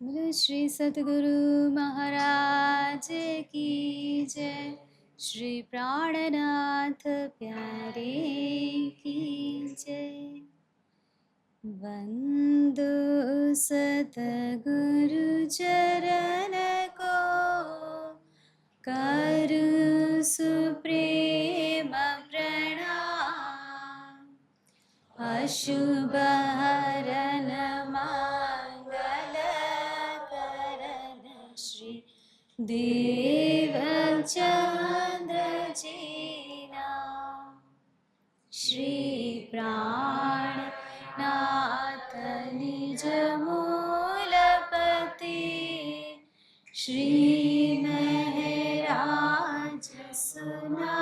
बोलो श्री सद्गुरु महाराज की जय। श्री प्राणनाथ प्यारे की जय। वंदो सद्गुरु चरण को, करु सुप्रेम प्रणाम। अशुभ हरन मंगल करण श्री देव चंद्र जीना। श्री प्राणनाथ निज मूलपति, श्री महराज सुना।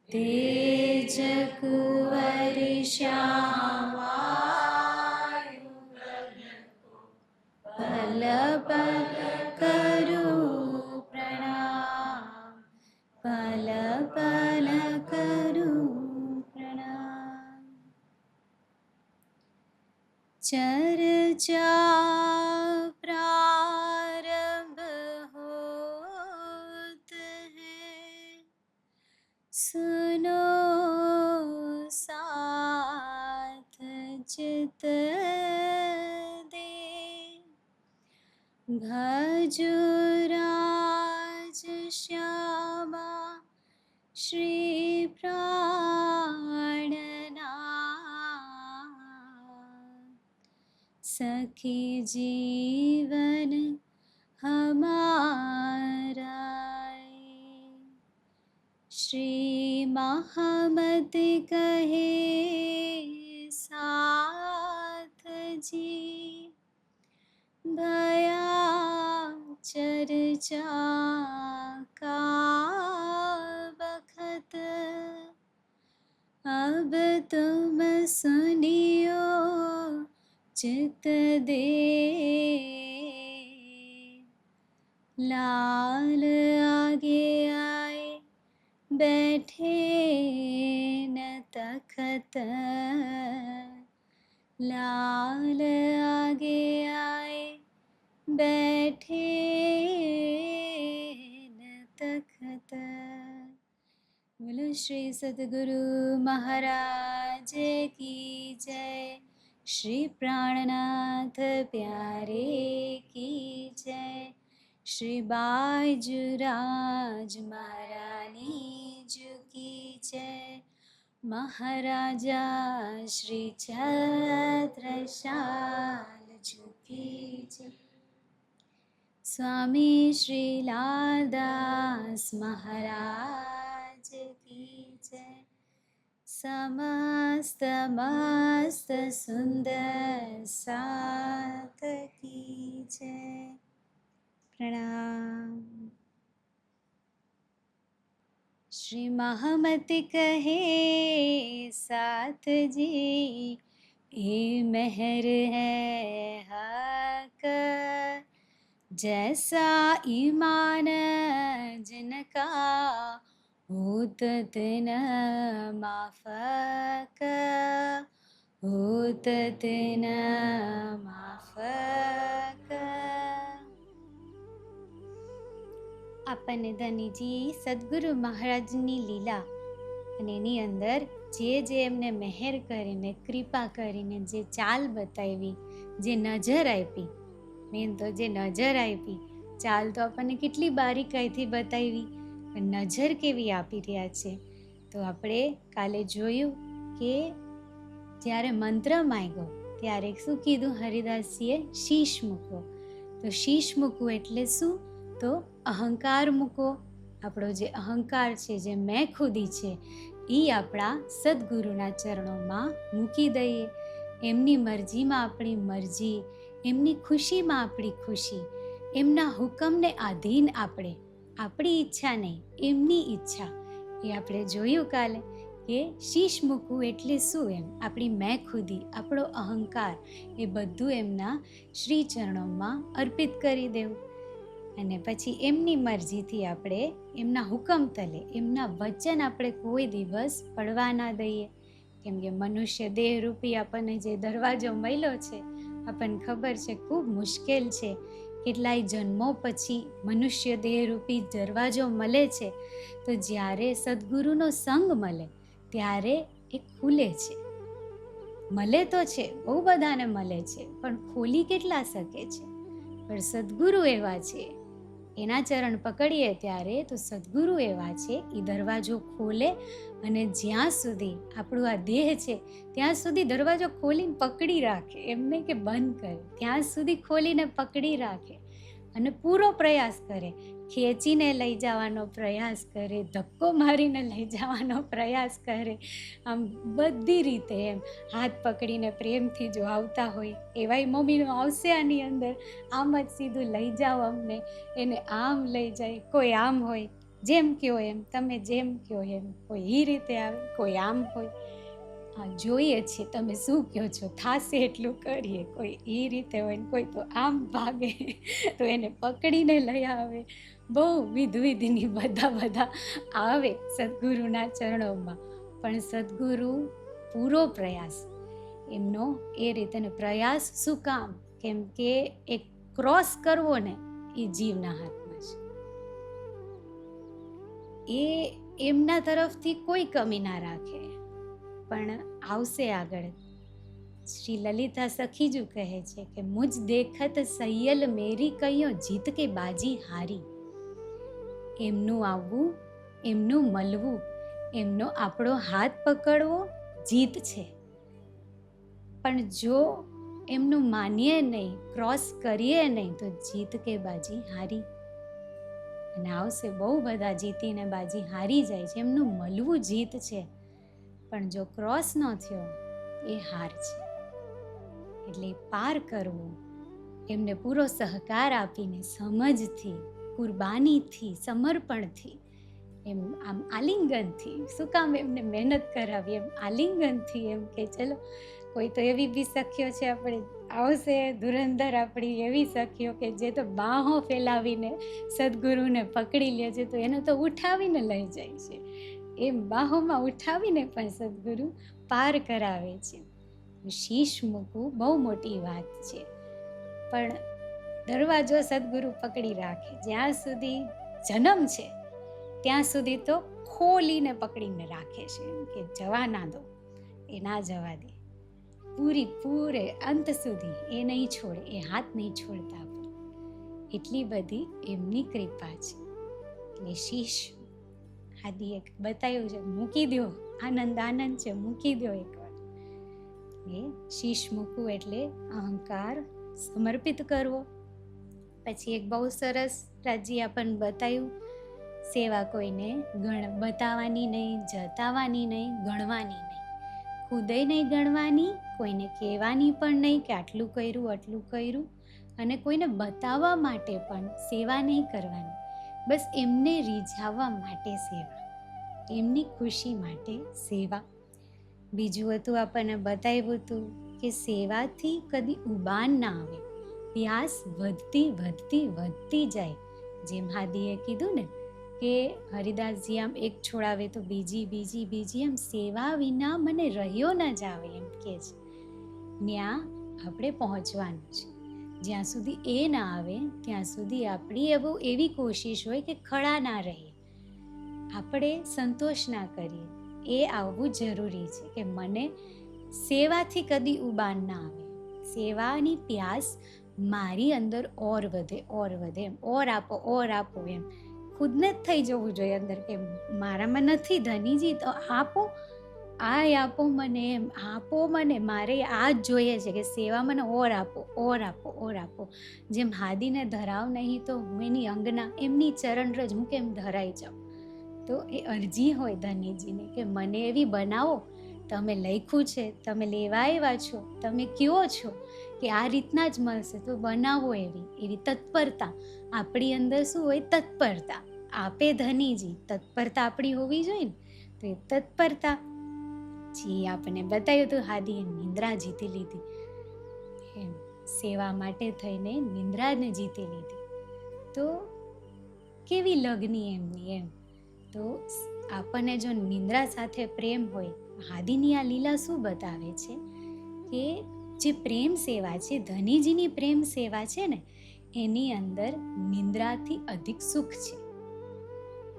तेज कुंवर श्यामा पल पल करू प्रणाम, पल पल करू प्रणाम। चर्चा प्रारंभ होत है, सुनो साथ चित दे। भजो राज श्यामा श्री प्राणनाथ। सखी जीवन हमारा, श्री महामति कहे साथ जी। भया चर्चा का बखत, अब तुम सुनियो चित दे। लाल आगे आए बैठे न तखत, लाल आगे आए बैठे न तखत। बोलो श्री सद्गुरु महाराज की जय। श्री प्राणनाथ प्यारे की जय। श्री बाजूराज महारानी जी की जय। महाराजा श्री छत्रसाल जी की जय। स्वामी श्री लालदास महाराज की जय। समस्त मस्त सुंदर साथ की जय। प्रणाम। श्री महामति कहे साथ जी, ये मेहर है हक। जैसा ईमान जिनका, होत तिन माफक, होत तिन माफक। આપણને ધનીજી સદગુરુ મહારાજની લીલા અને એની અંદર જે એમને મહેર કરીને કૃપા કરીને જે ચાલ બતાવી, જે નજર આપી, મેન તો જે નજર આપી, ચાલ તો આપણને કેટલી બારીકાઈથી બતાવી, પણ નજર કેવી આપી રહ્યા છે. તો આપણે કાલે જોયું કે જ્યારે મંત્ર માંગ્યો ત્યારે શું કીધું હરિદાસજીએ? શીશ મૂકો. તો શીશ મૂકવું એટલે શું? તો અહંકાર મૂકો. આપણો જે અહંકાર છે, જે મેં ખુદી છે, એ આપણા સદગુરુના ચરણોમાં મૂકી દઈએ. એમની મરજીમાં આપણી મરજી, એમની ખુશીમાં આપણી ખુશી, એમના હુકમને આધીન આપણે, આપણી ઈચ્છા નહીં, એમની ઈચ્છા. એ આપણે જોયું કાલે કે શીશ મૂકવું એટલે શું? એમ આપણી મેં ખુદી, આપણો અહંકાર, એ બધું એમના શ્રી ચરણોમાં અર્પિત કરી દેવું. અને પછી એમની મરજીથી આપણે એમના હુકમ તલે, એમના વચન આપણે કોઈ દિવસ પડવા ના દઈએ. કેમ કે મનુષ્ય દેહરૂપી આપણને જે દરવાજો મળ્યો છે, આપણને ખબર છે ખૂબ મુશ્કેલ છે. કેટલાય જન્મો પછી મનુષ્ય દેહરૂપી દરવાજો મળે છે, તો જ્યારે સદગુરુનો સંગ મળે ત્યારે એ ખુલે છે. મળે તો છે, બહુ બધાને મળે છે, પણ ખોલી કેટલા શકે છે? પણ સદગુરુ એવા છે, એના ચરણ પકડીએ ત્યારે તો સદગુરુ એવા છે એ દરવાજો ખોલે, અને જ્યાં સુધી આપણું આ દેહ છે ત્યાં સુધી દરવાજો ખોલીને પકડી રાખે, એમ નહીં કે બંધ કરે, ત્યાં સુધી ખોલીને પકડી રાખે અને પૂરો પ્રયાસ કરે, ખેંચીને લઈ જવાનો પ્રયાસ કરે, ધક્કો મારીને લઈ જવાનો પ્રયાસ કરે, આમ બધી રીતે એમ હાથ પકડીને પ્રેમથી જો આવતા હોય એવાય મમ્મીનો આવશે આની અંદર, આમ જ સીધું લઈ જાઓ અમને, એને આમ લઈ જાય, કોઈ આમ હોય, જેમ કયો એમ, તમે જેમ કયો એમ, કોઈ એ રીતે આવે, કોઈ આમ હોય. હા, જોઈએ છીએ તમે શું કહો છો, થાશે એટલું કરીએ. કોઈ એ રીતે હોય ને કોઈ તો આમ ભાગે તો એને પકડીને લઈ આવે. બહુ વિધિની બધા આવે સદગુરુના ચરણોમાં, પણ સદગુરુ પૂરો પ્રયાસ એમનો એ રીતેનો પ્રયાસ શું કામ? કેમ કે એ ક્રોસ કરવો ને એ જીવના હાથમાં છે. એ એમના તરફથી કોઈ કમી ના રાખે, પણ આવશે આગળ. શ્રી લલિતા સખીજુ કહે છે કે મુજ દેખત સૈયલ મેરી કયો જીત કે બાજી હારી. એમનું આવવું, એમનું મળવું, એમનો આપણો હાથ પકડવો જીત છે. પણ જો એમનું માનીએ નહીં, ક્રોસ કરીએ નહીં, તો જીત કે બાજી હારી. અને આવશે બહુ બધા જીતીને બાજી હારી જાય છે. એમનું મળવું જીત છે, પણ જો ક્રોસ ન થયો એ હાર છે. એટલે પાર કરવું, એમને પૂરો સહકાર આપીને, સમજથી, કુરબાનીથી, સમર્પણથી, એમ આમ આલિંગનથી, શું કામ એમને મહેનત કરાવી, એમ આલિંગનથી, એમ કે ચલો. કોઈ તો એવી બી સખીઓ છે આપણે આવશે ધુરંધર, આપણી એવી સખીઓ કે જે તો બાહો ફેલાવીને સદગુરુને પકડી લે છે, તો એને તો ઉઠાવીને લઈ જાય છે. એમ બાહોમાં ઉઠાવીને પણ સદગુરુ પાર કરાવે છે. શીશ મૂકવું બહુ મોટી વાત છે, પણ દરવાજો સદગુરુ પકડી રાખે. જ્યાં સુધી જન્મ છે ત્યાં સુધી તો ખોલીને પકડીને રાખે છે કે જવા ના દો, એ ના જવા દે. પૂરે અંત સુધી એ નહીં છોડે, એ હાથ નહીં છોડતા. એટલી બધી એમની કૃપા છે. એટલે શીશ આદિ એક બતાવ્યું છે, મૂકી દો, આનંદ છે, મૂકી દો એકવાર. એ શીશ મૂકવું એટલે અહંકાર સમર્પિત કરવો. પછી એક બહુ સરસ રાજી આપણને બતાવ્યું, સેવા કોઈને બતાવવાની નહીં, જતાવાની નહીં, ગણવાની નહીં, ખુદે નહીં ગણવાની, કોઈને કહેવાની પણ નહીં કે આટલું કર્યું, અને કોઈને બતાવવા માટે પણ સેવા નહીં કરવાની. બસ એમને રીઝાવવા માટે સેવા, એમની ખુશી માટે સેવા. બીજું હતું આપણને બતાવ્યું હતું કે સેવાથી કદી ઉબાન ના આવે, પ્યાસ વધતી જાય. જેમ હાદીએ કીધું ને કે હરિદાસજી આમ એક છોડાવે તો બીજી, એમ સેવા વિના મને રહ્યો ન જાવે, એમ કે છે. ત્યાં આપણે પહોંચવાનું છે. જ્યાં સુધી એ ના આવે ત્યાં સુધી આપણી એવી કોશિશ હોય કે ખડા ના રહીએ, આપણે સંતોષ ના કરીએ. એ આવવું જરૂરી છે કે મને સેવાથી કદી ઉબાન ના આવે, સેવાની પ્યાસ મારી અંદર ઓર વધે, એમ ઓર આપો, એમ ખુદને જ થઈ જવું જોઈએ અંદર કે મારામાં નથી ધનીજી, તો આપો, આપો મને, એમ આપો મને, મારે આ જ જોઈએ છે કે સેવા મને ઓર આપો. જેમ હાદીને ધરાવ નહીં તો હું એની અંગના, એમની ચરણરજ હું કેમ ધરાઈ જાઉં. તો એ અરજી હોય ધનીજીને કે મને એવી બનાવો, તમે લખ્યું છે, તમે લેવા આવ્યા છો, તમે કયો છો કે આ રીતના જ મળશે, તો બનાવો. એવી તત્પરતા આપણી અંદર શું હોય? તત્પરતા આપે ધનીજી, તત્પરતા આપણી હોવી જોઈએ ને. તો એ તત્પરતા જે આપણને બતાવ્યું હતું, હાદીએ નિંદ્રા જીતી લીધી, એમ સેવા માટે થઈને નિંદ્રાને જીતી લીધી. તો કેવી લગ્ની એમની, એમ. તો આપણને જો નિંદ્રા સાથે પ્રેમ હોય, હાદીની આ લીલા શું બતાવે છે કે જે પ્રેમ સેવા છે, ધનીજીની પ્રેમ સેવા છે ને, એની અંદર નિંદ્રાથી અધિક સુખ છે.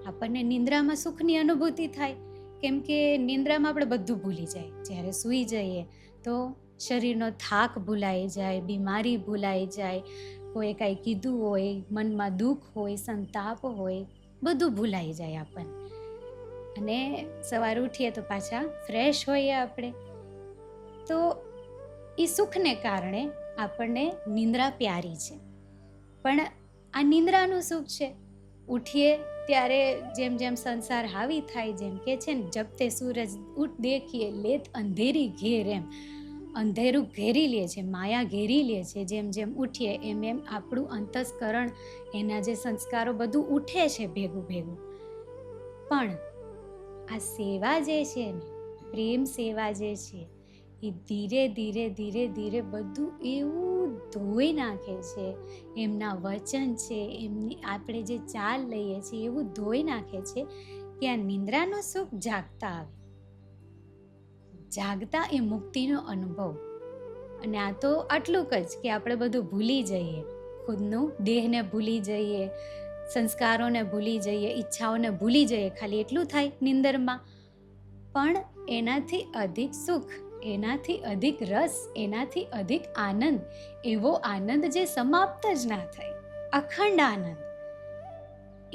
આપણને નિંદ્રામાં સુખની અનુભૂતિ થાય, કેમ કે નિંદ્રામાં આપણે બધું ભૂલી જાય. જ્યારે સૂઈ જઈએ તો શરીરનો થાક ભૂલાઈ જાય, બીમારી ભૂલાઈ જાય, કોઈ કાંઈ કીધું હોય, મનમાં દુઃખ હોય, સંતાપ હોય, બધું ભૂલાઈ જાય આપણને. અને સવારે ઉઠીએ તો પાછા ફ્રેશ હોઈએ આપણે. તો એ સુખને કારણે આપણને નિંદ્રા પ્યારી છે. પણ આ નિંદ્રાનું સુખ છે. ઉઠીએ ત્યારે જેમ જેમ સંસાર હાવી થાય, જેમ કે છે ને, જબતે સૂરજ ઉઠ દેખીએ લેત અંધેરી ઘેર, એમ અંધેરું ઘેરી લે છે, માયા ઘેરી લે છે. જેમ જેમ ઉઠીએ એમ એમ આપણું અંતસ્કરણ, એના જે સંસ્કારો બધું ઉઠે છે ભેગું ભેગું. પણ આ સેવા જે છે ને, પ્રેમ સેવા જે છે, એ ધીરે ધીરે ધીરે ધીરે બધું એવું ધોઈ નાખે છે. એમના વચન છે, એમની આપણે જે ચાલ લઈએ છીએ, એવું ધોઈ નાખે છે કે આ નિંદ્રાનો સુખ જાગતા આવે. જાગતા એ મુક્તિનો અનુભવ. અને આ તો આટલું જ કે આપણે બધું ભૂલી જઈએ, ખુદનું દેહને ભૂલી જઈએ, સંસ્કારોને ભૂલી જઈએ, ઈચ્છાઓને ભૂલી જઈએ. ખાલી એટલું થાય નિંદરમાં. પણ એનાથી અધિક સુખ, એનાથી અધિક રસ, એનાથી અધિક આનંદ, એવો આનંદ જે સમાપ્ત જ ના થાય, અખંડ આનંદ,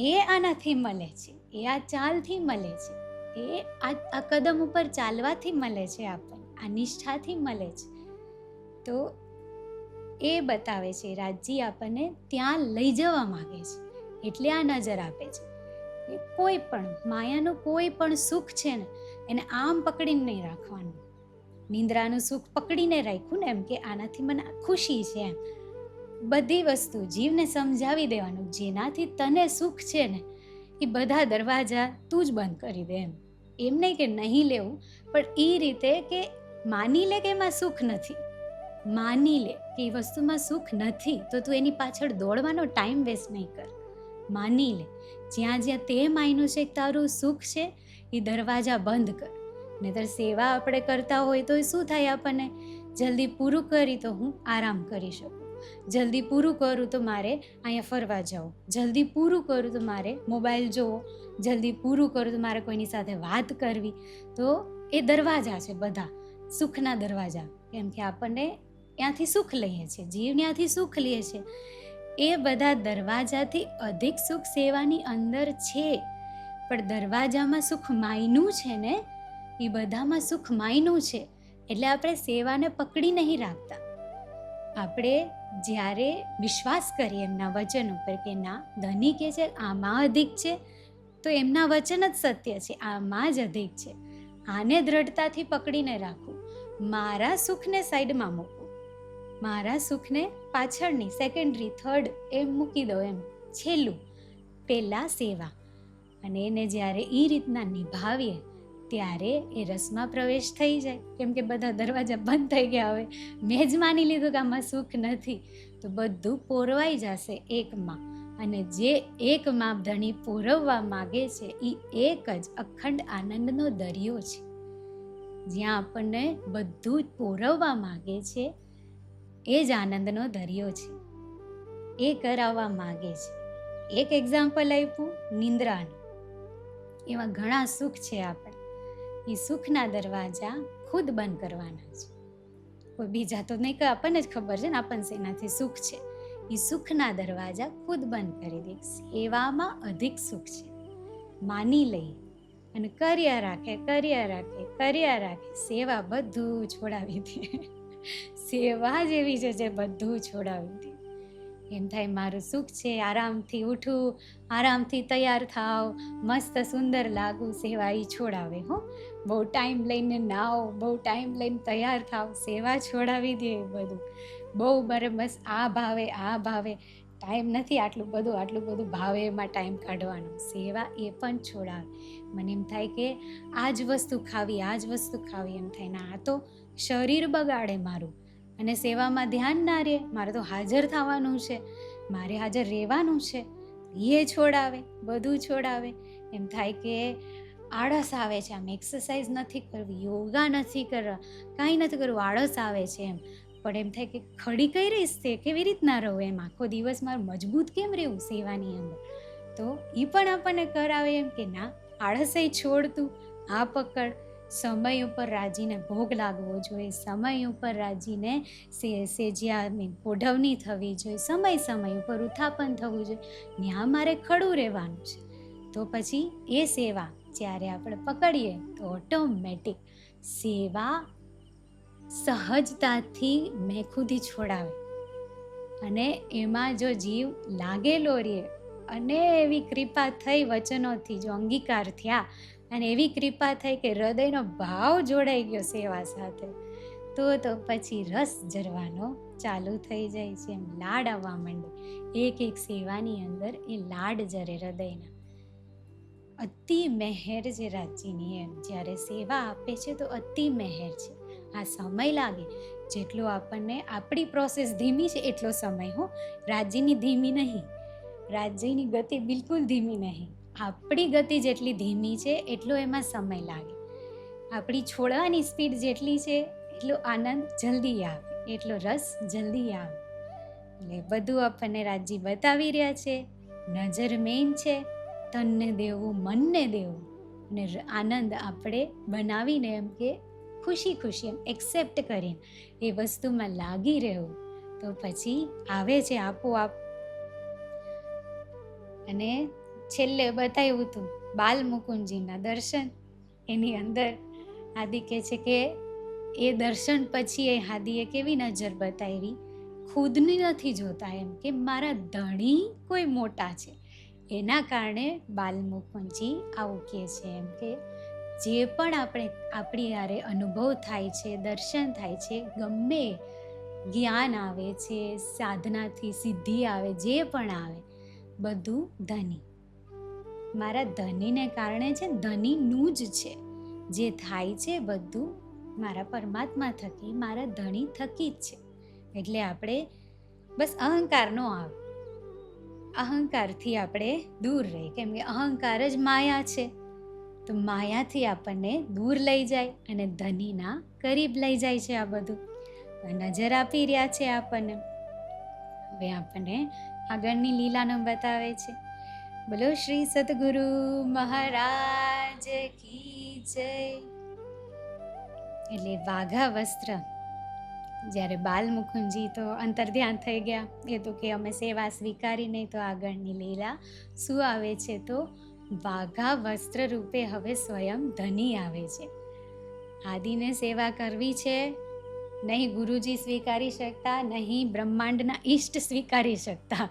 એ આનાથી મળે છે. એ આ ચાલથી મળે છે. એ આ કદમ ઉપર ચાલવાથી મળે છે આપણને, આ નિષ્ઠાથી મળે છે. તો એ બતાવે છે રાજજી આપણને ત્યાં લઈ જવા માંગે છે, એટલે આ નજર આપે છે. એ કોઈ પણ માયાનું કોઈ પણ સુખ છે ને, એને આમ પકડીને નહીં રાખવાનું. નિંદ્રાનું સુખ પકડીને રાખ્યું ને, એમ કે આનાથી મને ખુશી છે, એમ બધી વસ્તુ જીવને સમજાવી દેવાનું. જેનાથી તને સુખ છે ને, એ બધા દરવાજા તું જ બંધ કરી દે. એમ નહીં કે નહીં લેવું, પણ એ રીતે કે માની લે કે એમાં સુખ નથી. માની લે કે એ વસ્તુમાં સુખ નથી, તો તું એની પાછળ દોડવાનો ટાઈમ વેસ્ટ નહીં કર. માની લે, જ્યાં જ્યાં તે માન્યું છે કે તારું સુખ છે, એ દરવાજા બંધ કર. નહીંતર સેવા આપણે કરતા હોય તો શું થાય આપણને, જલ્દી પૂરું કરી તો હું આરામ કરી શકું, જલ્દી પૂરું કરું તો મારે અહીંયા ફરવા જાઉં, જલ્દી પૂરું કરું તો મારે મોબાઈલ જોવો, જલ્દી પૂરું કરું તો મારે કોઈની સાથે વાત કરવી. તો એ દરવાજા છે બધા, સુખના દરવાજા. કેમ કે આપણને ત્યાંથી સુખ લઈએ છીએ, જીવ ત્યાંથી સુખ લે છે. એ બધા દરવાજાથી અધિક સુખ સેવાની અંદર છે. પણ દરવાજામાં સુખ માયનું છે ને, એ બધામાં સુખ માયનું છે. એટલે આપણે સેવાને પકડી નહીં રાખતા. આપણે જ્યારે વિશ્વાસ કરીએ એમના વચન ઉપર કે ના, ધની કે છે આમાં અધિક છે, તો એમના વચન જ સત્ય છે, આમાં જ અધિક છે. આને દ્રઢતાથી પકડીને રાખવું, મારા સુખને સાઈડમાં મૂકવું, મારા સુખને પાછળની, સેકન્ડરી, થર્ડ એમ મૂકી દો, એમ છેલ્લું, પહેલા સેવા. અને એને જ્યારે એ રીતના નિભાવીએ ત્યારે એ રસમાં પ્રવેશ થઈ જાય. કેમ કે બધા દરવાજા બંધ થઈ ગયા. હવે મેં જ માની લીધું કે આમાં સુખ નથી, તો બધું પોરવાઈ જશે એકમાં. અને જે એકમાં ધણી પોરવવા માગે છે, એ એક જ અખંડ આનંદનો દરિયો છે. જ્યાં આપણને બધું જ પોરવવા માગે છે, એ જ આનંદનો દરિયો છે, એ કરાવવા માગે છે. એક એક્ઝામ્પલ આપ્યું નિંદ્રાનું. એવા ઘણા સુખ છે. આપણે એ સુખના દરવાજા ખુદ બંધ કરવાના છે. કોઈ બીજા તો નહીં, કે આપણને જ ખબર છે ને આપણને શેનાથી સુખ છે. એ સુખના દરવાજા ખુદ બંધ કરી દે. સેવામાં અધિક સુખ છે, માની લઈએ અને કર્યા રાખે, કર્યા રાખે, કર્યા રાખે. સેવા બધું છોડાવી દે. સેવા જ એવી છે જે બધું છોડાવી દે. એમ થાય મારું સુખ છે, આરામથી ઉઠું, આરામથી તૈયાર થાવ, મસ્ત સુંદર લાગું. સેવા એ છોડાવે. હો, બહુ ટાઈમ લઈને નાવ, બહુ ટાઈમ લઈને તૈયાર થાવ, સેવા છોડાવી દે. બધું બહુ મારે બસ આ ભાવે, આ ભાવે, ટાઈમ નથી આટલું બધું ભાવે એમાં ટાઈમ કાઢવાનો. સેવા એ પણ છોડાવે. મને એમ થાય કે આ જ વસ્તુ ખાવી, આ જ વસ્તુ ખાવી, એમ થાય ના, આ તો શરીર બગાડે મારું. અને સેવામાં ધ્યાન ના રહે. મારે તો હાજર થવાનું છે, મારે હાજર રહેવાનું છે. એ છોડાવે, બધું છોડાવે. એમ થાય કે આળસ આવે છે, આમ એક્સરસાઇઝ નથી કરવી, યોગા નથી કરવા, કાંઈ નથી કરવું, આળસ આવે છે. એમ પણ એમ થાય કે ખડી કઈ રહીશ તે કેવી રીતના રહું, એમ આખો દિવસ મારું મજબૂત કેમ રહેવું સેવાની અંદર. તો એ પણ આપણને કરાવે એમ કે ના, આળસે છોડતું, આ પકડ, સમય ઉપર રાજીને ભોગ લાગવો જોઈએ, સમય ઉપર રાજીને સેજિયા ઓઢવણી થવી જોઈએ, સમય ઉપર ઉત્થાપન થવું જોઈએ, ત્યાં મારે ખડું રહેવાનું છે. તો પછી એ સેવા જ્યારે આપણે પકડીએ તો ઓટોમેટિક સેવા સહજતાથી મેખુદી છોડાવે. અને એમાં જો જીવ લાગેલો રહે અને એવી કૃપા થઈ વચનોથી, જો અંગીકાર થયા અને એવી કૃપા થઈ કે હૃદયનો ભાવ જોડાઈ ગયો સેવા સાથે, તો પછી રસ જરવાનો ચાલુ થઈ જાય છે. એમ લાડ આવવા માંડે. એક સેવાની અંદર એ લાડ જરે હૃદયના. અતિ મહેર છે રાજીની. એમ જ્યારે સેવા આપે છે તો અતિ મહેર છે. આ સમય લાગે જેટલો આપણને, આપણી પ્રોસેસ ધીમી છે એટલો સમય હો, રાજીની ધીમી નહીં, રાજીની ગતિ બિલકુલ ધીમી નહીં. આપણી ગતિ જેટલી ધીમી છે એટલો એમાં સમય લાગે. આપણી છોડવાની સ્પીડ જેટલી છે એટલો આનંદ જલ્દી આવે, એટલો રસ જલ્દી આવે. એટલે બધું આપણને રાજી બતાવી રહ્યા છે. નજર મેન છે, તનને દેવું, મનને દેવું, અને આનંદ આપણે બનાવીને એમ કે ખુશી એમ એક્સેપ્ટ કરીને એ વસ્તુમાં લાગી રહેવું, તો પછી આવે છે આપોઆપ. અને છેલ્લે બતાવ્યું હતું બાલ મુકુંદજીના દર્શન. એની અંદર હાદી કહે છે કે એ દર્શન પછી એ હાદીએ કેવી નજર બતાવી, ખુદની નથી જોતા, એમ કે મારા ધણી કોઈ મોટા છે. એના કારણે બાલ મુકુંદજી આવું કહે છે, એમ કે જે પણ આપણી યારે અનુભવ થાય છે, દર્શન થાય છે, ગમે જ્ઞાન આવે છે, સાધનાથી સિદ્ધિ આવે, જે પણ આવે, બધું ધની મારા ધનીને કારણે છે, ધનીનું જ છે. જે થાય છે બધું મારા પરમાત્મા થકી, મારા ધણી થકી જ છે. એટલે આપણે બસ અહંકાર નો આવે, અહંકારથી આપણે દૂર રહીએ, કેમ કે અહંકાર જ માયા છે. તો માયાથી આપણને દૂર લઈ જાય અને ધનીના કરીબ લઈ જાય છે. આ બધું નજર આપી રહ્યા છે આપણને. હવે આપણને આગળની લીલાનો બતાવે છે. બોલો શ્રી સદગુરુ મહારાજ કી જય. એટલે વાઘા વસ્ત્ર, જ્યારે બાલ મુકુંદજી તો અંતર્ધ્યાન થઈ ગયા. એ તો કે અમે સેવા સ્વીકારી નહીં. તો આગળની લીલા શું આવે છે, તો વાઘા વસ્ત્ર રૂપે હવે સ્વયં ધની આવે છે. આદિને સેવા કરવી છે, નહીં ગુરુજી સ્વીકારી શકતા, નહીં બ્રહ્માંડના ઈષ્ટ સ્વીકારી શકતા.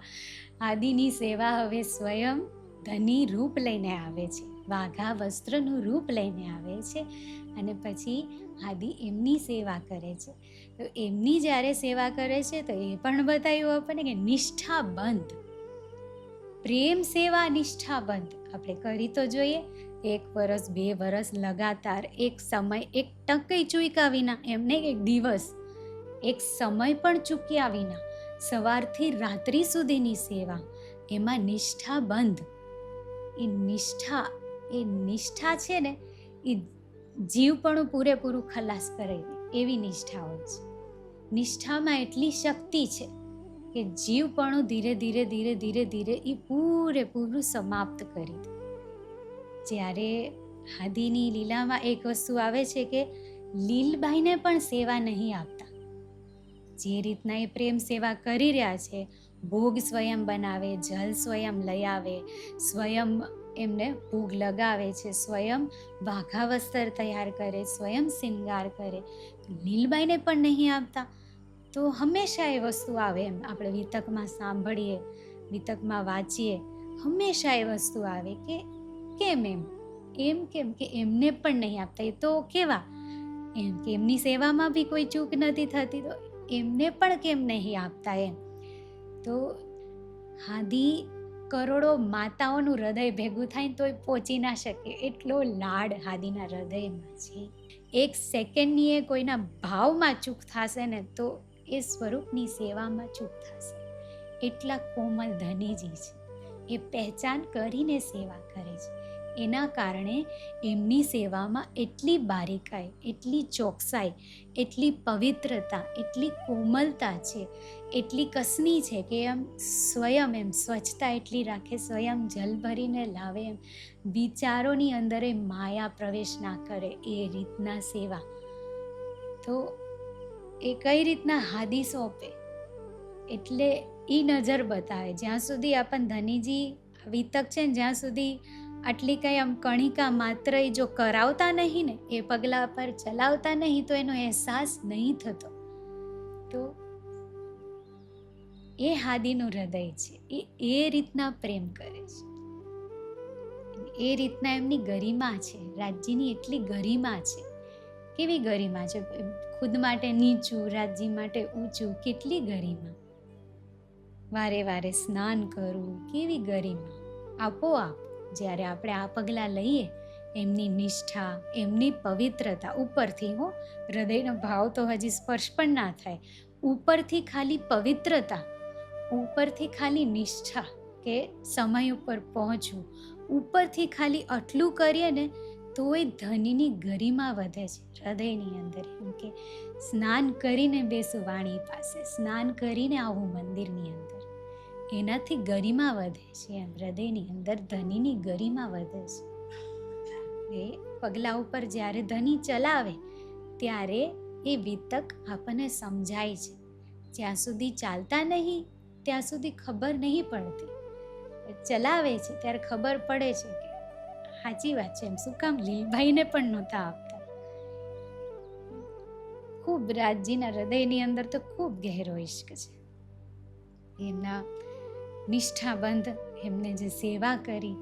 આદિની સેવા હવે સ્વયં ધની રૂપ લઈને આવે છે, વાઘા વસ્ત્રનું રૂપ લઈને આવે છે. અને પછી આદિ એમની સેવા કરે છે. તો એમની જ્યારે સેવા કરે છે તો એ પણ બતાવ્યું આપણને કે નિષ્ઠાબંધ પ્રેમ સેવા, નિષ્ઠાબંધ આપણે કરી તો જોઈએ. 1 વર્ષ 2 વર્ષ લગાતાર, એક સમય, એક ટકે ચૂક્યા વિના, એમને એક દિવસ, એક સમય પણ ચૂક્યા વિના, સવારથી રાત્રિ સુધીની સેવા, એમાં નિષ્ઠાબંધ. એ નિષ્ઠા છે ને, એ જીવપણું પૂરેપૂરું ખલાસ કરે એવી નિષ્ઠા હોય છે. નિષ્ઠામાં એટલી શક્તિ છે કે જીવપણું ધીરે ધીરે એ પૂરેપૂરું સમાપ્ત કરી દે. જ્યારે હાદીની લીલામાં એક વસ્તુ આવે છે કે લીલબાઈને પણ સેવા નહીં આપતા. જે રીતના એ પ્રેમ સેવા કરી રહ્યા છે, ભોગ સ્વયં બનાવે, જલ સ્વયં લઈ આવે, સ્વયં એમને ભોગ લગાવે છે, સ્વયં વાઘા વસ્ત્ર તૈયાર કરે, સ્વયં શિંગાર કરે, લીલબાઈને પણ નહીં આપતા. તો હંમેશા એ વસ્તુ આવે. એમ આપણે વિતકમાં સાંભળીએ, વિતકમાં વાંચીએ, હંમેશા એ વસ્તુ આવે કે કેમ કેમ કે એમને પણ નહીં આપતા. એ તો કેવા, એમ કે એમની સેવામાં બી કોઈ ચૂક નથી થતી, તો એમને પણ કેમ નહીં આપતા. એમ તો હાદી કરોડો માતાઓનું હૃદય ભેગું થાય તોય પહોંચી ના શકે, એટલો લાડ હાદીના હૃદયમાં છે. 1 સેકન્ડની એ કોઈના ભાવમાં ચૂક થશે ને તો એ સ્વરૂપની સેવામાં ચૂક થશે. એટલા કોમલ ધનીજી છે. એ પહેચાન કરીને સેવા કરે છે. એના કારણે એમની સેવામાં એટલી બારીકાઈ, એટલી ચોકસાઈ, એટલી પવિત્રતા, એટલી કોમલતા છે, એટલી કસની છે કે એમ સ્વયં એમ સ્વચ્છતા એટલી રાખે, સ્વયં જલ ભરીને લાવે, એમ વિચારોની અંદર એ માયા પ્રવેશ ના કરે એ રીતના સેવા. તો એ કઈ રીતના હાદી સોંપે એટલે એ નજર બતાવે. જ્યાં સુધી આપણ ધનીજી વિતક છે ને, જ્યાં સુધી આટલી કંઈ આમ કણિકા માત્ર એ જો કરાવતા નહીં ને, એ પગલા પર ચલાવતા નહીં, તો એનો અહેસાસ નહીં થતો. તો એ હાદીનું હૃદય છે, એ રીતના પ્રેમ કરે છે, એ રીતના એમની ગરિમા છે. રાજજીની એટલી ગરિમા છે. કેવી ગરિમા છે? ખુદ માટે નીચું, રાજજી માટે ઊંચું, કેટલી ગરિમા. વારે વારે સ્નાન કરવું, કેવી ગરિમા. આપોઆપ જ્યારે આપણે આ પગલાં લઈએ, એમની નિષ્ઠા, એમની પવિત્રતા ઉપરથી, હૃદયનો ભાવ તો હજી સ્પર્શ પણ ના થાય, ઉપરથી ખાલી પવિત્રતા, ઉપરથી ખાલી નિષ્ઠા કે સમય ઉપર પહોંચવું, ઉપરથી ખાલી આટલું કરીએ ને તો એ ધનીની ગરિમા વધે છે હૃદયની અંદર. એમ કે સ્નાન કરીને બેસું વાણી પાસે, સ્નાન કરીને આવું મંદિરની અંદર, એનાથી ગરિમા વધે છે. એમ હૃદયની અંદર ધનીની ગરિમા વધે છે. એ પગલા ઉપર જ્યારે ધની ચલાવે ત્યારે એ વિતક આપણને સમજાય છે. જ્યાં સુધી ચાલતા નહીં ત્યાં સુધી ખબર નહીં પડતી, ચલાવે છે ત્યારે ખબર પડે છે કે સાચી વાત છે. એમ શું કામ લીલભાઈને પણ નહોતા આપતા. ખૂબ રાજજીના હૃદયની અંદર તો ખૂબ ગહેરો ઇશ્ક છે. એમના નિષ્ઠાબંધ, એમને જે સેવા કરી,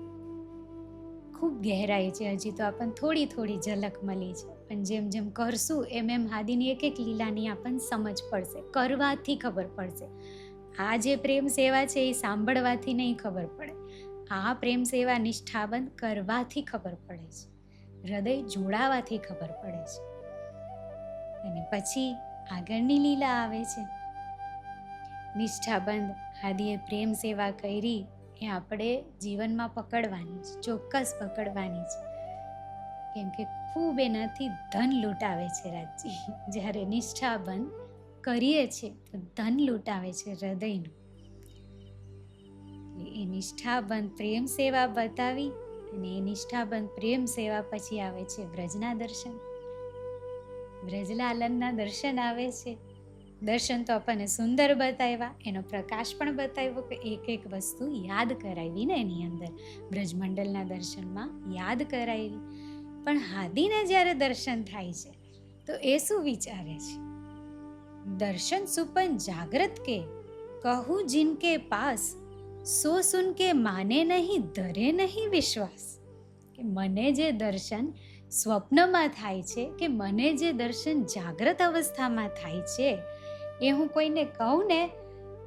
ખૂબ ગહેરાઈ છે. હજી તો આપણને થોડી થોડી ઝલક મળી છે, પણ જેમ જેમ કરશું એમ એમ હાદીની એક એક લીલાની આપણને સમજ પડશે, કરવાથી ખબર પડશે. આ જે પ્રેમ સેવા છે એ સાંભળવાથી નહીં ખબર પડે, આ પ્રેમ સેવા નિષ્ઠાબંધ કરવાથી ખબર પડે છે, હૃદય જોડાવાથી ખબર પડે છે. અને પછી આગળની લીલા આવે છે. નિષ્ઠાબંધ હાદીએ પ્રેમ સેવા કરી એ આપણે જીવનમાં પકડવાની છે, ચોક્કસ પકડવાની છે. કેમ કે ખૂબ એનાથી ધન લૂંટાવે છે રાજજી. જ્યારે નિષ્ઠાબંધ કરીએ છીએ તો ધન લૂંટાવે છે હૃદયનું. એ નિષ્ઠાબંધ પ્રેમ સેવા બતાવી, અને એ નિષ્ઠાબંધ પ્રેમ સેવા પછી આવે છે વ્રજના દર્શન. વ્રજલાલનના દર્શન આવે છે. દર્શન તો આપણને સુંદર બતાવ્યા, એનો પ્રકાશ પણ બતાવ્યો કે એક એક વસ્તુ યાદ કરાવી ને એની અંદર. બ્રજમંડલના દર્શનમાં યાદ કરાવી. પણ હાદીને જ્યારે દર્શન થાય છે તો એ શું વિચારે છે? દર્શન સુપન જાગ્રત કે કહું જિનકે પાસ, સો સુન કે માને નહીં ધરે નહીં વિશ્વાસ. કે મને જે દર્શન સ્વપ્નમાં થાય છે, કે મને જે દર્શન જાગ્રત અવસ્થામાં થાય છે, એ હું કોઈને કહું ને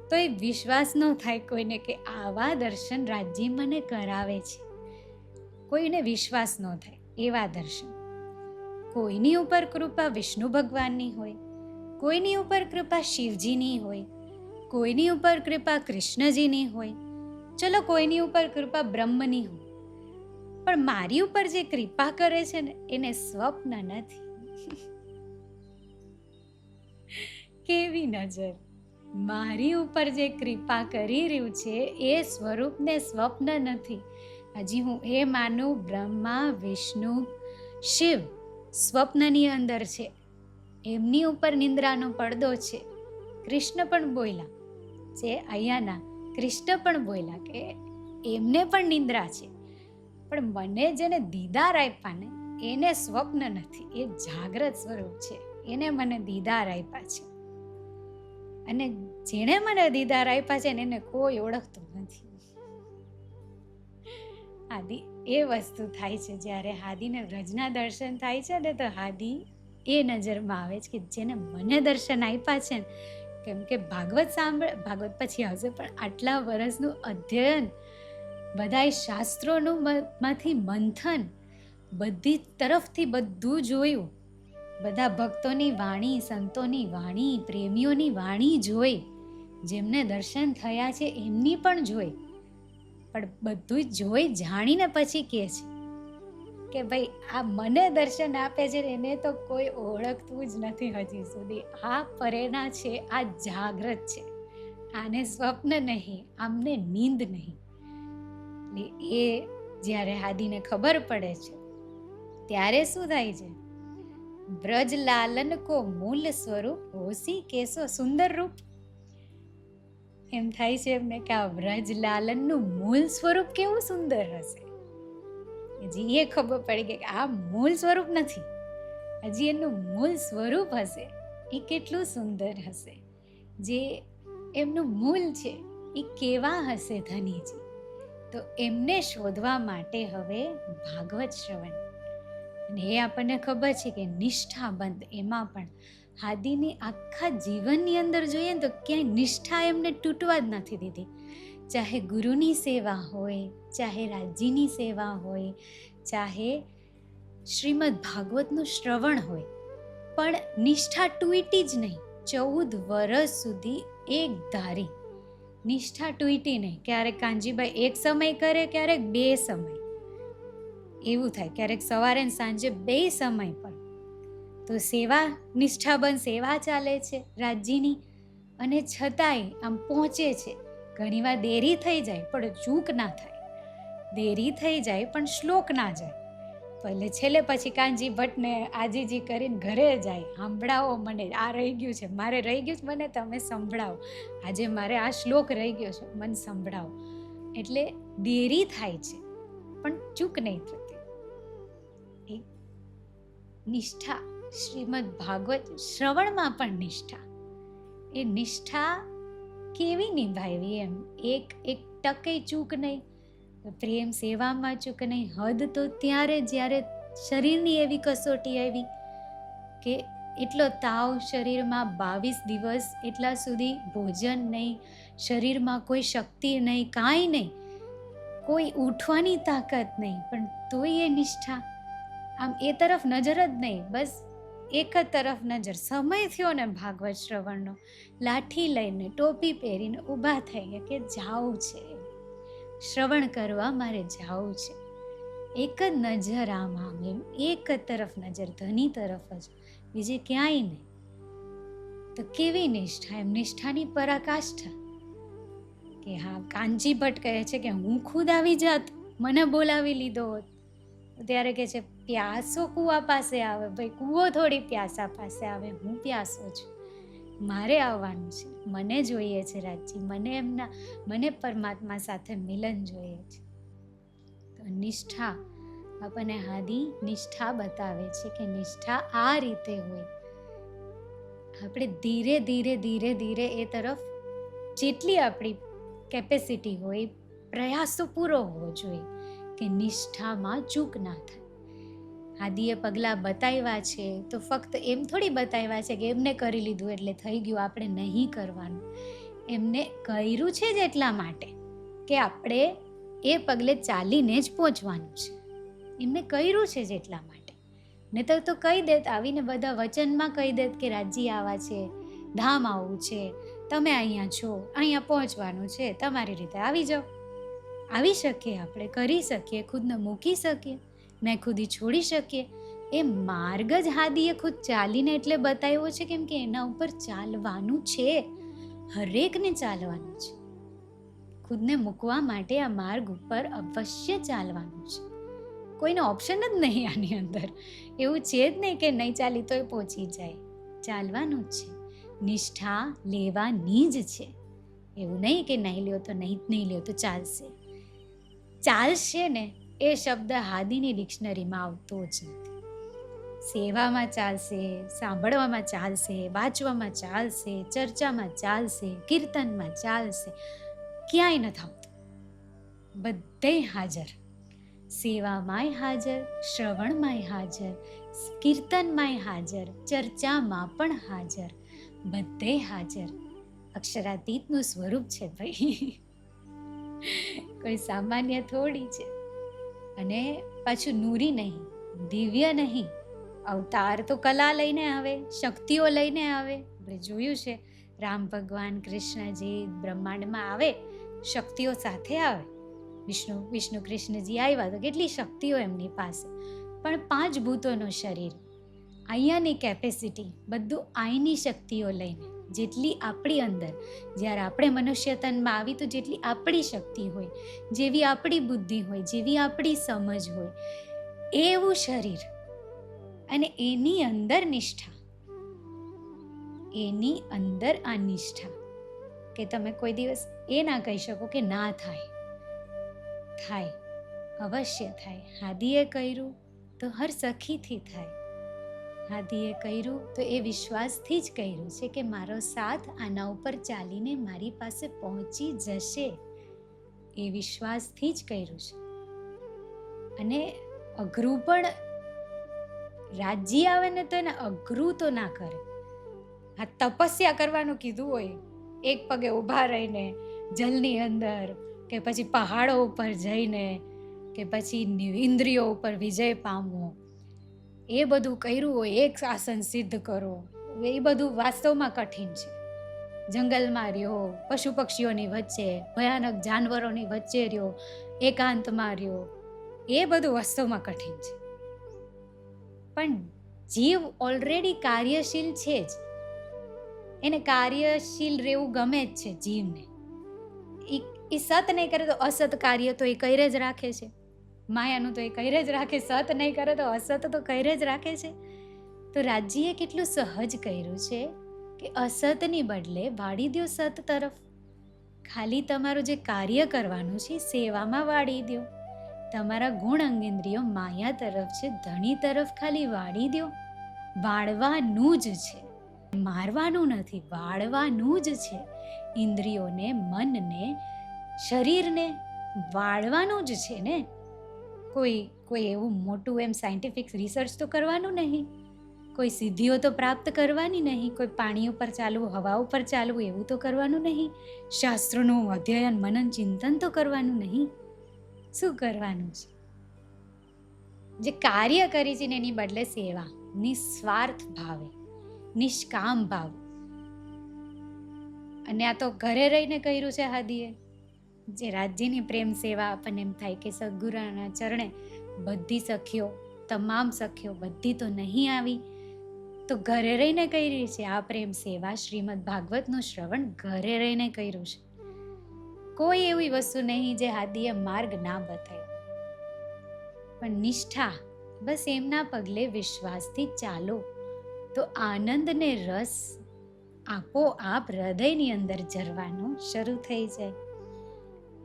તો એ વિશ્વાસ ન થાય કોઈને કે આવા દર્શન રાજજી મને કરાવે છે. કોઈને વિશ્વાસ ન થાય એવા દર્શન. કોઈની ઉપર કૃપા વિષ્ણુ ભગવાનની હોય, કોઈની ઉપર કૃપા શિવજીની હોય, કોઈની ઉપર કૃપા કૃષ્ણજીની હોય, ચલો કોઈની ઉપર કૃપા બ્રહ્મની હોય, પણ મારી ઉપર જે કૃપા કરે છે ને એને સ્વપ્ન નથી. કેવી નજર! મારી ઉપર જે કૃપા કરી રહ્યું છે એ સ્વરૂપને સ્વપ્ન નથી. હજી હું એ માનું બ્રહ્મા વિષ્ણુ શિવ સ્વપ્નની અંદર છે, એમની ઉપર નિંદ્રાનો પડદો છે. કૃષ્ણ પણ બોલ્યા જે અહીંયાના કૃષ્ણ પણ બોલ્યા કે એમને પણ નિંદ્રા છે, પણ મને જેને દીદાર આપ્યા ને એને સ્વપ્ન નથી, એ જાગ્રત સ્વરૂપ છે, એને મને દીદાર આપ્યા છે. અને જેણે મને દીદાર આપ્યા છે ને એને કોઈ ઓળખતું નથી. હાદી એ વસ્તુ થાય છે જ્યારે હાદીને વ્રજના દર્શન થાય છે ને, તો હાદી એ નજરમાં આવે છે કે જેને મને દર્શન આપ્યા છે ને. કેમ કે ભાગવત પછી આવશે, પણ આટલા વર્ષનું અધ્યયન, બધાય શાસ્ત્રોનું માંથી મંથન, બધી તરફથી બધું જોયું, બધા ભક્તોની વાણી, સંતોની વાણી, પ્રેમીઓની વાણી જોઈ, જેમને દર્શન થયા છે એમની પણ જોઈ, પણ બધું જોઈ જાણીને પછી કહે છે કે ભાઈ આ મને દર્શન આપે છે એને તો કોઈ ઓળખતું જ નથી હજી સુધી. આ પરેના છે, આ જાગ્રત છે, આને સ્વપ્ન નહીં, આમને નીંદ નહીં. એ જ્યારે હાદીને ખબર પડે છે ત્યારે શું થાય છે? બ્રજ લાલન કો મૂલ સ્વરૂપ હોસી કેસો સુંદર રૂપ. એમ થાય છે એમને કે આ બ્રજ લાલનનું મૂળ સ્વરૂપ કેવું સુંદર હશે. હજી એ ખબર પડી કે આ મૂળ સ્વરૂપ નથી, હજી એનું મૂળ સ્વરૂપ હશે એ કેટલું સુંદર હશે. જે એમનું મૂળ છે એ કેવા હશે ધનીજી. તો એમને શોધવા માટે હવે ભાગવત શ્રવણ. અને એ આપણને ખબર છે કે નિષ્ઠાબંધ, એમાં પણ હાદીની આખા જીવનની અંદર જોઈએ ને તો ક્યાંય નિષ્ઠા એમને તૂટવા જ નથી દીધી. ચાહે ગુરુની સેવા હોય, ચાહે રાજ્યની સેવા હોય, ચાહે શ્રીમદ ભાગવતનું શ્રવણ હોય, પણ નિષ્ઠા તૂટી જ નહીં. 14 વર્ષ સુધી એક ધારી નિષ્ઠા તૂટી નહીં. ક્યારેક કાનજીભાઈ એક સમય કરે, ક્યારેક 2 સમય, એવું થાય. ક્યારેક સવારે ને સાંજે 2 સમય પર. તો સેવા, નિષ્ઠાબંધ સેવા ચાલે છે રાજ્યની, અને છતાંય આમ પહોંચે છે. ઘણીવાર દેરી થઈ જાય પણ ચૂક ના થાય, દેરી થઈ જાય પણ શ્લોક ના જાય. પહેલે છેલ્લે પછી કાનજી ભટ્ટને આજીજી કરીને ઘરે જાય, સાંભળાવો મને, આ રહી ગયું છે, મારે રહી ગયું છે, મને તમે સંભળાવો, આજે મારે આ શ્લોક રહી ગયો છે, મને સંભળાવો. એટલે દેરી થાય છે પણ ચૂક નહીં થતી. નિષ્ઠા, શ્રીમદ ભાગવત શ્રવણમાં પણ નિષ્ઠા. એ નિષ્ઠા કેવી નિભાવી એમ, એક ટકે ચૂક નહીં, પ્રેમ સેવામાં ચૂક નહીં. હદ તો ત્યારે જ્યારે શરીરની એવી કસોટી આવી કે એટલો તાવ શરીરમાં, 22 દિવસ એટલા સુધી ભોજન નહીં, શરીરમાં કોઈ શક્તિ નહીં, કાંઈ નહીં, કોઈ ઉઠવાની તાકાત નહીં, પણ તોય એ નિષ્ઠા. આમ એ તરફ નજર જ નહીં, બસ એક જ તરફ નજર. સમય થયો ને ભાગવત શ્રવણનો, લાઠી લઈને ટોપી પહેરીને ઊભા થઈ ગયા કે જાવું છે, શ્રવણ કરવા મારે જાવું છે. એક જ નજર આમ એમ, એક જ તરફ નજર, ધની તરફ જ, બીજે ક્યાંય નહીં. તો કેવી નિષ્ઠા, એમ નિષ્ઠાની પરાકાષ્ઠા. કે હા, કાનજી ભટ્ટ કહે છે કે હું ખુદ આવી જાત, મને બોલાવી લીધો હોત. ત્યારે કે છે પ્યાસો કૂવા પાસે આવે. ભાઈ કૂવો થોડી પ્યાસા પાસે આવે, હું પ્યાસો છું, મારે આવવાનું છે, મને જોઈએ છે રાજજી, મને પરમાત્મા સાથે મિલન જોઈએ છે. તો નિષ્ઠા, આપણને હાદી નિષ્ઠા બતાવે છે કે નિષ્ઠા આ રીતે હોય. આપણે ધીરે ધીરે ધીરે ધીરે એ તરફ જેટલી આપણી કેપેસિટી હોય, પ્રયાસો પૂરો હોવો જોઈએ કે નિષ્ઠામાં ચૂક ના થાય. હાદીએ પગલાં બતાવ્યા છે તો ફક્ત એમ થોડી બતાવ્યા છે કે એમને કરી લીધું એટલે થઈ ગયું, આપણે નહીં કરવાનું. એમને કર્યું છે જ એટલા માટે કે આપણે એ પગલે ચાલીને જ પહોંચવાનું છે. એમને કર્યું છે જ એટલા માટે. ને તો કહી દેત, આવીને બધા વચનમાં કહી દેત કે રાજ્ય આવા છે, ધામ આવું છે, તમે અહીંયા છો, અહીંયા પહોંચવાનું છે, તમારી રીતે આવી જાઓ. આવી શકીએ, આપણે કરી શકીએ, ખુદને મૂકી શકીએ, મેં ખુદી છોડી શકીએ. એ માર્ગ જ હાદીએ ખુદ ચાલીને એટલે બતાવ્યો છે, કેમ કે એના ઉપર ચાલવાનું છે, હરેકને ચાલવાનું છે. ખુદને મૂકવા માટે આ માર્ગ ઉપર અવશ્ય ચાલવાનું છે. કોઈનો ઓપ્શન જ નહીં આની અંદર. એવું છે જ નહીં કે નહીં ચાલી તોય પહોંચી જાય, ચાલવાનું જ છે. નિષ્ઠા લેવાની જ છે. એવું નહીં કે નહીં લ્યો તો નહીં લ્યો તો ચાલશે. ચાલશે ને એ શબ્દ હાદીની ડિક્શનરીમાં આવતો જ નથી. સેવામાં ચાલશે, સાંભળવામાં ચાલશે, વાંચવામાં ચાલશે, ચર્ચામાં ચાલશે, કીર્તનમાં ચાલશે, ક્યાંય નથી આવતું. બધે હાજર, સેવામાંય હાજર, શ્રવણમાંય હાજર, કીર્તનમાંય હાજર, ચર્ચામાં પણ હાજર, બધે હાજર. અક્ષરાતીતનું સ્વરૂપ છે ભાઈ, કોઈ સામાન્ય થોડી છે. અને પાછું નૂરી નહીં, દિવ્ય નહીં. અવતાર તો કલા લઈને આવે, શક્તિઓ લઈને આવે. આપણે જોયું છે રામ ભગવાન, કૃષ્ણજી બ્રહ્માંડમાં આવે, શક્તિઓ સાથે આવે. વિષ્ણુ કૃષ્ણજી આવ્યા તો કેટલી શક્તિઓ એમની પાસે. પણ 5 ભૂતોનું શરીર, અહીંયાની કેપેસિટી, બધું અહીંની શક્તિઓ લઈને, જેટલી આપણી અંદર, જ્યારે આપણે મનુષ્ય તનમાં આવી તો જેટલી આપણી શક્તિ હોય, જેવી આપણી બુદ્ધિ હોય, જેવી આપણી સમજ હોય, એવું શરીર અને એની અંદર નિષ્ઠા, એની અંદર આ નિષ્ઠા કે તમે કોઈ દિવસ એ ના કહી શકો કે ના થાય, થાય, અવશ્ય થાય. હાદીએ કર્યું તો હર સખીથી થાય. હાદીએ કર્યું તો એ વિશ્વાસથી જ કર્યું છે કે મારો સાથ આના ઉપર ચાલીને મારી પાસે પહોંચી જશે, એ વિશ્વાસથી જ કર્યું છે. અને અઘરું પણ રાજ્ય આવે ને તો એને અઘરું તો ના કરે. આ તપસ્યા કરવાનું કીધું હોય, એક પગે ઊભા રહીને જલની અંદર, કે પછી પહાડો ઉપર જઈને, કે પછી ઇન્દ્રિયો ઉપર વિજય પામવો, એ બધું કર્યું હોય, એક આસન સિદ્ધ કરો, એ બધું વાસ્તવમાં કઠિન છે. જંગલમાં રહ્યો, પશુ પક્ષીઓની વચ્ચે, ભયાનક જાનવરોની વચ્ચે રહ્યો, એકાંતમાં રહ્યો, એ બધું વાસ્તવમાં કઠિન છે. પણ જીવ ઓલરેડી કાર્યશીલ છે જ, એને કાર્યશીલ રહેવું ગમે જ છે જીવને. એ સત નહીં કરે તો અસત કાર્ય તો એ કરે જ રાખે છે, માયાનું તો એ કરે જ રાખે, સત નહીં કરે તો અસત તો કરે જ રાખે છે. તો રાજ્યએ કેટલું સહજ કર્યું છે કે અસતની બદલે વાળી દો સત તરફ. ખાલી તમારું જે કાર્ય કરવાનું છે સેવામાં વાળી દો. તમારા ગુણ અંગેન્દ્રિયો માયા તરફ છે, ધણી તરફ ખાલી વાળી દો. વાળવાનું જ છે, મારવાનું નથી, વાળવાનું જ છે. ઇન્દ્રિયોને, મનને, શરીરને વાળવાનું જ છે ને. કોઈ એવું મોટું એમ સાયન્ટિફિક રિસર્ચ તો કરવાનું નહીં, કોઈ સિદ્ધિઓ તો પ્રાપ્ત કરવાની નહીં, કોઈ પાણી ઉપર ચાલવું, હવા ઉપર ચાલવું એવું તો કરવાનું નહીં, શાસ્ત્રોનું અધ્યયન, મનન, ચિંતન તો કરવાનું નહીં. શું કરવાનું છે? જે કાર્ય કરી છે ને એની બદલે સેવા, નિસ્વાર્થ ભાવે, નિષ્કામ ભાવ. અને આ તો ઘરે રહીને કર્યું છે હાદીએ. જે રાજ્યની પ્રેમ સેવા, આપણને એમ થાય કે સદગુરુના ચરણે બધી સખીઓ, તમામ સખીઓ બધી તો નહીં આવી, તો ઘરે રહીને કરી છે આ પ્રેમ સેવા. શ્રીમદ ભાગવતનું શ્રવણ ઘરે રહીને કર્યું છે. કોઈ એવી વસ્તુ નહીં જે હાદીએ માર્ગ ના બતાવ્યો, પણ નિષ્ઠા, બસ એમના પગલે વિશ્વાસથી ચાલો તો આનંદ ને રસ આપોઆપ હૃદયની અંદર ઝરવાનું શરૂ થઈ જાય.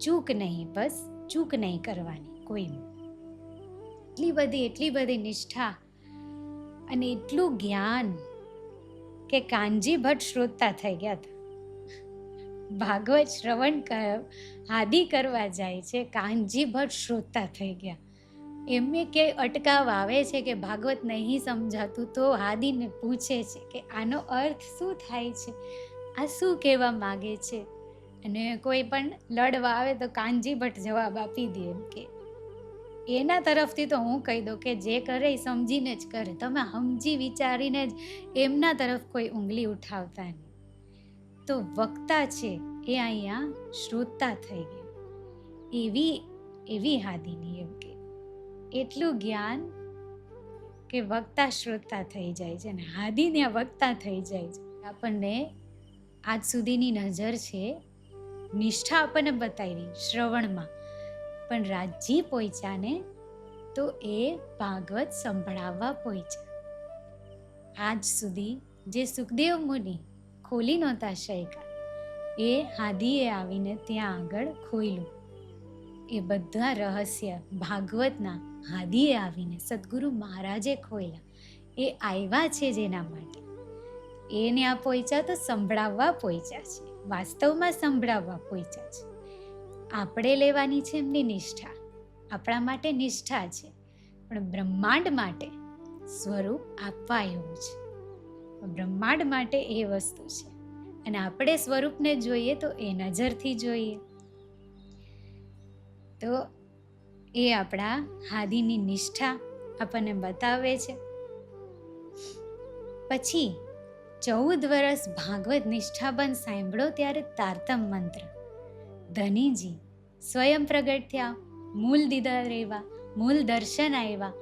ચૂક નહીં, બસ ચૂક નહીં કરવાની કોઈનું. એટલી બધી નિષ્ઠા અને એટલું જ્ઞાન કે કાનજી ભટ્ટ શ્રોતા થઈ ગયા હતા. ભાગવત શ્રવણ હાદી કરવા જાય છે, કાનજી ભટ્ટ શ્રોતા થઈ ગયા. એમને કે અટકાવ આવે છે કે ભાગવત નહીં સમજાતું તો હાદીને પૂછે છે કે આનો અર્થ શું થાય છે, આ શું કહેવા માગે છે. અને કોઈ પણ લડવા આવે તો કાનજી ભટ્ટ જવાબ આપી દે એમ કે એના તરફથી તો હું કહી દઉં કે જે કરે એ સમજીને જ કરે, તમે સમજી વિચારીને જ એમના તરફ કોઈ ઉંગલી ઉઠાવતા નહીં. તો વક્તા છે એ અહીંયા શ્રોતા થઈ ગયા. એવી હાદીની એમ કે એટલું જ્ઞાન કે વક્તા શ્રોતા થઈ જાય છે, અને હાદી ત્યાં વક્તા થઈ જાય છે. આપણને આજ સુધીની નજર છે, નિષ્ઠા આપણને બતાવી શ્રવણમાં, પણ રાજ્ય પહોંચ્યા ને તો એ ભાગવત સંભળાવવા પહોંચ્યા. આજ સુધી જે સુખદેવ મુનિ ખોલી નહોતા શક્યા, એ હાદીએ આવીને ત્યાં આગળ ખોલ્યું. એ બધા રહસ્ય ભાગવતના હાદીએ આવીને સદગુરુ મહારાજે ખોલ્યા. એ આવ્યા છે જેના માટે, એને આ પહોંચ્યા તો સંભળાવવા પહોંચ્યા છે, વાસ્તવમાં સંભળાવવા પહોંચ્યા છે. આપણે લેવાની છે એમની નિષ્ઠા, આપણા માટે નિષ્ઠા છે, પણ બ્રહ્માંડ માટે સ્વરૂપ આપવા એવું છે. બ્રહ્માંડ માટે એ વસ્તુ છે, અને આપણે સ્વરૂપને જોઈએ તો એ નજરથી જોઈએ. તો એ આપણા હાદીની નિષ્ઠા આપણને બતાવે છે. પછી 14 વર્ષ ભાગવત નિષ્ઠાબંધ સાંભળો ત્યારે તારતમ મંત્ર, ધનીજી સ્વયં પ્રગટ થયા, મૂળ દીદાર આવ્યા, મૂળ દર્શન આવ્યા,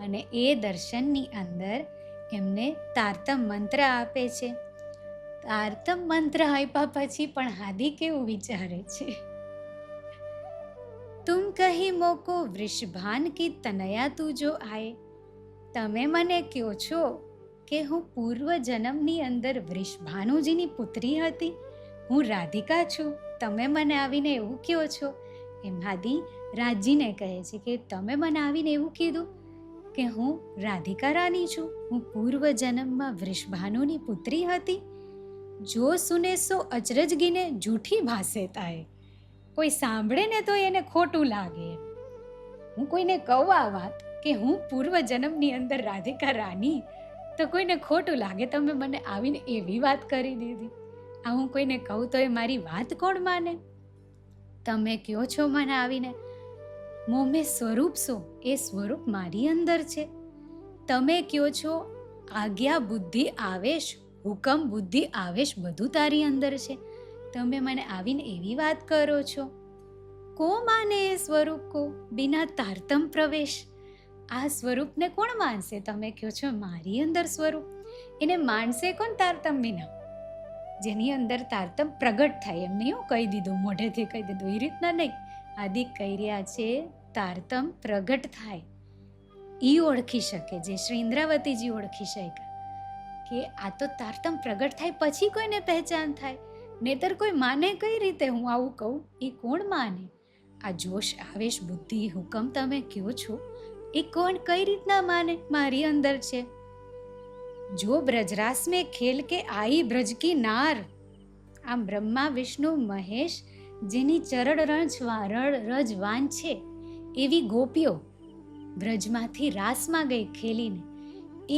અને એ દર્શનની અંદર એમને તારતમ મંત્ર આપે છે. તારતમ મંત્ર આપ્યા પછી પણ હાદી કેવું વિચારે છે, તુમ કહી મોકો વૃષભાન કી તનયા તું જો આય. તમે મને કહો છો કે હું પૂર્વ જન્મની અંદર વૃષભાનુજીની પુત્રી હતી, હું રાધિકા છું, તમે મને આવીને એવું કહો છો. એમ હાદી રાજજીને કહે છે કે તમે મને આવીને એવું કીધું કે હું રાધિકા રાની છું, હું પૂર્વ જન્મમાં વૃષભાનુની પુત્રી હતી. જો સુને સો અચરજ ગીને જૂઠી ભાષે તાય. કોઈ સાંભળે ને તો એને ખોટું લાગે. હું કોઈને કહું આ વાત કે હું પૂર્વ જન્મની અંદર રાધિકા રાની, તો કોઈને ખોટું લાગે. તમે મને આવીને એવી વાત કરી દીધી. આ હું કોઈને કહું તો એ મારી વાત કોણ માને? તમે કહો છો મને આવીને મોમે સ્વરૂપ સો, એ સ્વરૂપ મારી અંદર છે. તમે કહો છો આજ્ઞા બુદ્ધિ આવેશ, હુકમ બુદ્ધિ આવેશ બધું તારી અંદર છે. તમે મને આવીને એવી વાત કરો છો. કો માને એ સ્વરૂપ કો બિના તારતમ પ્રવેશ. આ સ્વરૂપને કોણ માનશે? તમે કહો છો મારી અંદર સ્વરૂપ, એને માનશે કોણ તારતમ વિના? જેની અંદર તારતમ પ્રગટ થાય. એમને એવું કહી દીધું, મોઢેથી કહી દીધું, એ રીતના નહીં. આદિ કહી રહ્યા છે તારતમ પ્રગટ થાય, ઈ ઓળખી શકે, જે શ્રી ઇન્દ્રાવતીજી ઓળખી શક્યા કે આ તો તારતમ પ્રગટ થાય પછી કોઈને પહેચાન થાય. નહીતર કોઈ માને કઈ રીતે? હું આવું કહું એ કોણ માને? આ જોશ આવેશ બુદ્ધિ હુકમ તમે કહો છો એ કોણ કઈ રીતના માને? મારી અંદર છે. જો બ્રજરાસ મેં ખેલ કે આઈ બ્રજ કી નાર. આમ બ્રહ્મા વિષ્ણુ મહેશ જેની ચરણ રજવાન છે એવી ગોપીઓ બ્રજમાંથી રાસમાં ગઈ ખેલીને,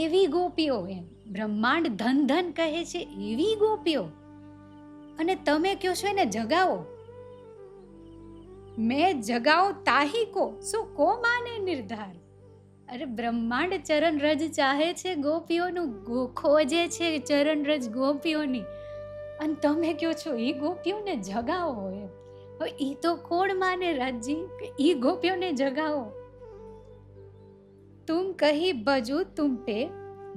એવી ગોપીઓ, એમ બ્રહ્માંડ ધન ધન કહે છે એવી ગોપીઓ. અને તમે કહો છો એને જગાવો. મેં જગાઓ તાહી કો, શું કો માને નિર્ધાર. અરે બ્રહ્માંડ ચરણ રજ ચાહે છે ગોપીઓનું, ખોજે છે ચરણ રજ ગોપીઓની, અને તમે કહો છો એ ગોપીઓને જગાવો. એમ હવે એ તો કોણ માને રાજજી કે એ ગોપીઓને જગાવો? તુમ કહી ભજુ તુમ પે,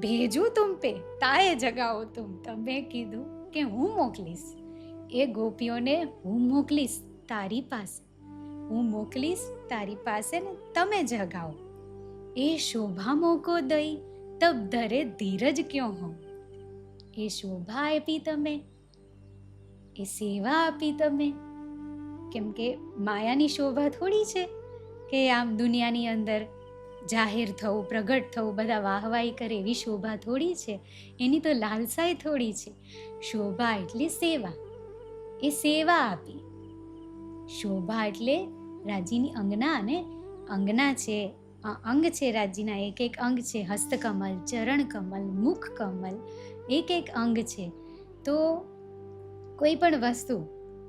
ભેજુ તુમ પે, તાએ જગાવો તુમ. તમે કીધું કે હું મોકલીશ એ ગોપીઓને, હું મોકલીશ તારી પાસે, હું મોકલીશ તારી પાસે ને તમે જગાવો. એ શોભા મોકો દઈ તબ ધરે ધીરજ ક્યો હો. એ શોભા આપી તમે, એ સેવા આપી તમે. કેમ કે માયાની શોભા થોડી છે કે આમ દુનિયાની અંદર જાહેર થવું, પ્રગટ થવું, બધા વાહવાહી કરે એવી શોભા થોડી છે. એની તો લાલસાઈ થોડી છે. શોભા એટલે સેવા, એ સેવા આપી. શોભા એટલે રાજીની અંગના, અને અંગના છે, અંગ છે રાજીના, એક એક અંગ છે. હસ્તકમલ, ચરણ કમલ, મુખ કમલ, એક એક અંગ છે. તો કોઈ પણ વસ્તુ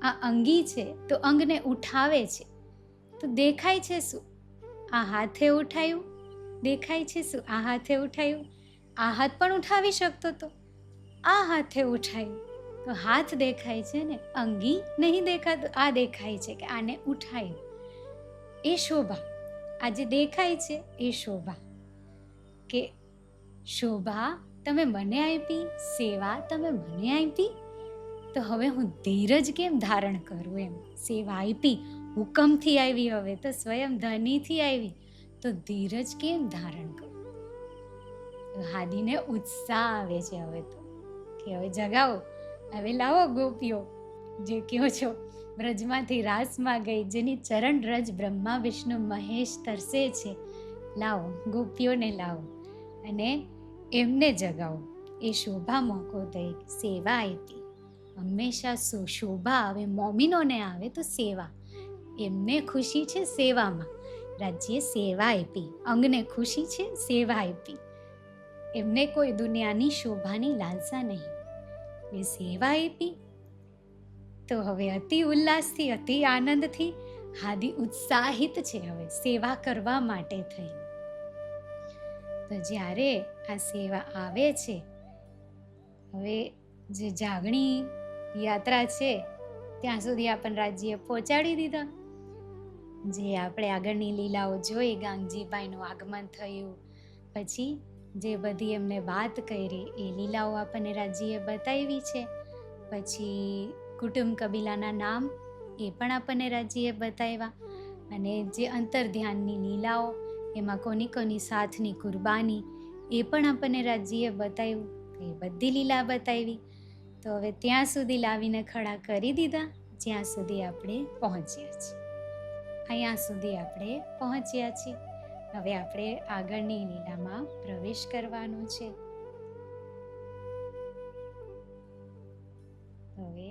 આ અંગી છે તો અંગને ઉઠાવે છે તો દેખાય છે શું? આ હાથે ઉઠાયું, દેખાય છે શું? આ હાથે ઉઠાયું. આ હાથ પણ ઉઠાવી શકતો તો, આ હાથે ઉઠાયું તો હાથ દેખાય છે ને, અંગી નહીં દેખાતું. આ દેખાય છે કે આને ઉઠાયું, એ શોભા. આ જે દેખાય છે એ શોભા. કે શોભા તમે મને આપી, સેવા તમે મને આપી, તો હવે હું ધીરજ કેમ ધારણ કરું? એમ સેવા આપી, હુકમથી આવી, હવે તો સ્વયં ધનીથી આવી, તો ધીરજ કેમ ધારણ કરું? હાદીને ઉત્સાહ આવે છે હવે તો, કે હવે જગાવો, હવે લાવો ગોપીઓ, જે કહો છો બ્રજમાંથી રાસમાં ગઈ, જેની ચરણ રજ બ્રહ્મા વિષ્ણુ મહેશ તરસે છે, લાવો ગોપીઓને લાવો અને એમને જગાવો. એ શોભા મોકો દઈ સેવા આપી. હંમેશા શોભા આવે, મોમીનોને આવે તો સેવા. એમને ખુશી છે સેવામાં, રાજ્યે સેવા આપી. અંગને ખુશી છે, સેવા આપી. એમને કોઈ દુનિયાની શોભાની લાલસા નહીં, એ સેવા આપી. તો હવે અતિ ઉલ્લાસથી, અતિ આનંદથી હાદી ઉત્સાહિત છે હવે સેવા કરવા માટે થઈ. તો જ્યારે આ સેવા આવે છે, હવે જે જાગણી યાત્રા છે ત્યાં સુધી આપણને રાજ્યએ પહોંચાડી દીધા. જે આપણે આગળની લીલાઓ જોઈ, ગાંગજીભાઈનું આગમન થયું, પછી જે બધી એમને વાત કરી એ લીલાઓ આપણને રાજીએ બતાવી છે. પછી કુટુંબ કબીલાના નામ એ પણ આપણને રાજીએ બતાવ્યા, અને જે અંતર્ધ્યાનની લીલાઓ એમાં કોની કોની સાથની કુરબાની એ પણ આપણને રાજીએ બતાવ્યું. એ બધી લીલા બતાવી. તો હવે ત્યાં સુધી લાવીને ખડા કરી દીધા જ્યાં સુધી આપણે પહોંચ્યા છીએ. અહીંયા સુધી આપણે પહોંચ્યા છીએ. હવે આપણે આગળની લીલામાં પ્રવેશ કરવાનો છે. હવે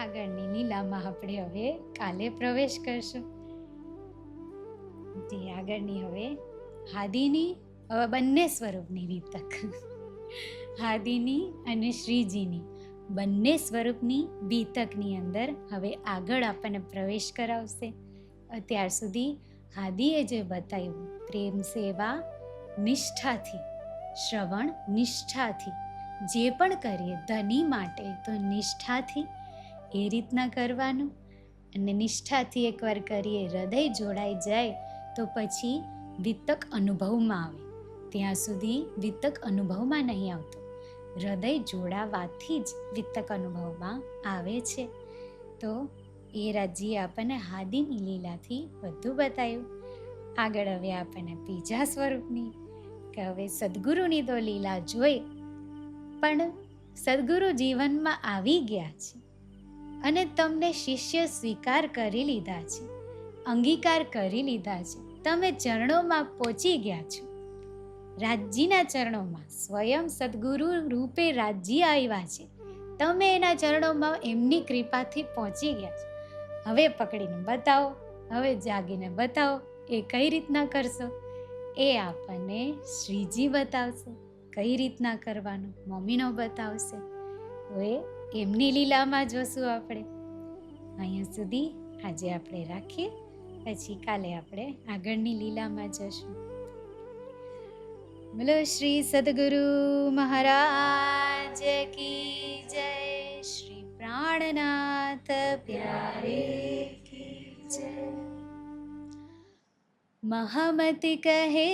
આગળની લીલામાં આપણે હવે કાલે પ્રવેશ કરશું. જે આગળની હવે હાદીની બંને સ્વરૂપની વિતક, હાદીની અને શ્રીજીની બંને સ્વરૂપની વિતકની અંદર હવે આગળ આપણને પ્રવેશ કરાવશે. અત્યાર સુધી હાદીએ જે બતાવ્યું પ્રેમ સેવા નિષ્ઠાથી, શ્રવણ નિષ્ઠાથી, જે પણ કરીએ ધની માટે તો નિષ્ઠાથી એ રીતના કરવાનું. અને નિષ્ઠાથી એકવાર કરીએ, હૃદય જોડાઈ જાય તો પછી વિતક અનુભવમાં આવે. ત્યાં સુધી વિતક અનુભવમાં નહીં આવતો, હૃદય જોડાવાથી જ વિતક અનુભવમાં આવે છે. તો એ રાજીએ આપણને હાદીની લીલાથી બધું બતાવ્યું. આગળ હવે આપણને બીજા સ્વરૂપની, કે હવે સદગુરુની તો લીલા જોઈ, પણ સદગુરુ જીવનમાં આવી ગયા છે અને તમને શિષ્ય સ્વીકાર કરી લીધા છે, અંગીકાર કરી લીધા છે. તમે ચરણોમાં પહોંચી ગયા છો, રાજજીના ચરણોમાં. સ્વયં સદગુરુ રૂપે રાજજી આવ્યા છે, તમે એના ચરણોમાં એમની કૃપાથી પહોંચી ગયા છો. હવે પકડીને બતાવો, હવે જાગીને બતાવો. એ કઈ રીતના કરશો એ આપણને શ્રીજી બતાવશે. કઈ રીતના કરવાનું મમ્મીનો બતાવશે. હવે એમની લીલામાં જોશું આપણે. અહીંયા સુધી આજે આપણે રાખીએ, પછી કાલે આપણે આગળની લીલામાં જશું. બોલો શ્રી સદગુરુ મહારાજ કી જય. શ્રી પ્રાણનાથ પ્યારે કી જય. મહામતિ કહે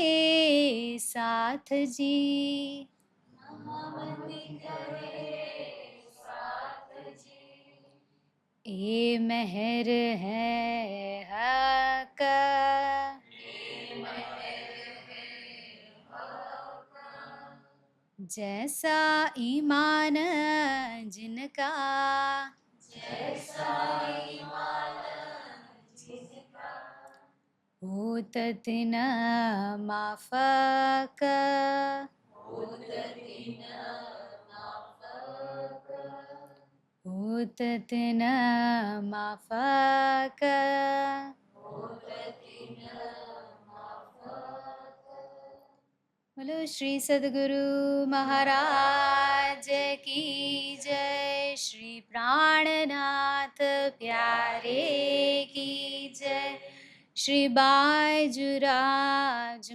સાથજી, એ મહેર હૈ હક, जैसा ईमान जिनका, होत तिन माफक, होत तिन माफक. बोलो श्री सदगुरु महाराज की जय. श्री प्राणनाथ प्यारे की जय. श्री बाजूराज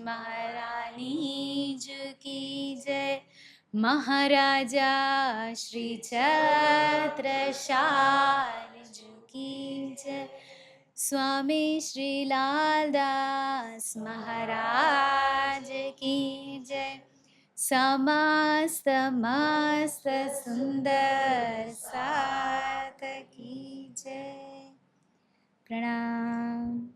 महारानी जी की जय. महाराजा श्री छत्रसाल जी की जय. स्वामी श्री लालदास महाराज की जय. समस्त मस्त सुंदर सात की जय. प्रणाम.